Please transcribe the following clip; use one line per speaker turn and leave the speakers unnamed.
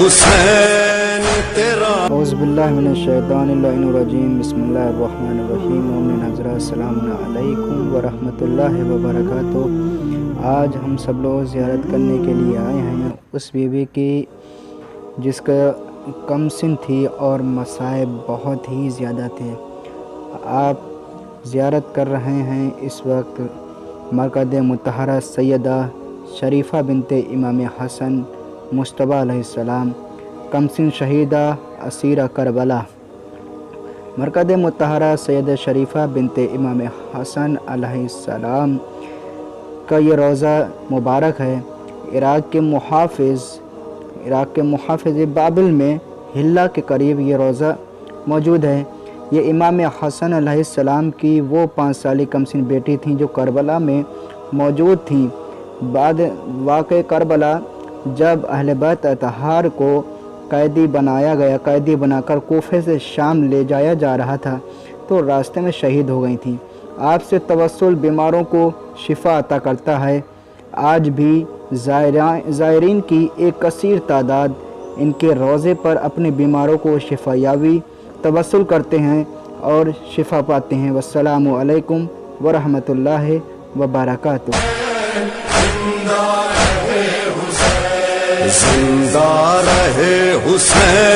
حسین تیرا
اعوذ باللہ من الشیطان الرجیم بسم اللہ الرحمن الرحیم مومن حضرات السلام علیکم ورحمۃ اللہ وبرکاتہ۔ آج ہم سب لوگ زیارت کرنے کے لیے آئے ہیں اس بیوی کی جس کا کم سن تھی اور مصائب بہت ہی زیادہ تھے۔ آپ زیارت کر رہے ہیں اس وقت مرکز مطہرہ سیدہ شریفہ بنت امام حسن مصطفیٰ علیہ السلام کمسن شہیدہ اسیرہ کربلا۔ مرکز مطہرہ سیدہ شریفہ بنت امام حسن علیہ السلام کا یہ روضہ مبارک ہے۔ عراق کے محافظ بابل میں ہلہ کے قریب یہ روضہ موجود ہے۔ یہ امام حسن علیہ السلام کی وہ 5 سالی کمسن بیٹی تھیں جو کربلا میں موجود تھیں۔ بعد واقع کربلا جب اہل بیت اطہار کو قیدی بنا کر کوفے سے شام لے جایا جا رہا تھا تو راستے میں شہید ہو گئی تھیں۔ آپ سے توسل بیماروں کو شفا عطا کرتا ہے۔ آج بھی زائرین کی ایک کثیر تعداد ان کے روضے پر اپنے بیماروں کو شفا یابی توسل کرتے ہیں اور شفا پاتے ہیں۔ والسلام علیکم ورحمۃ اللہ وبرکاتہ۔
زندہ رہے حسین۔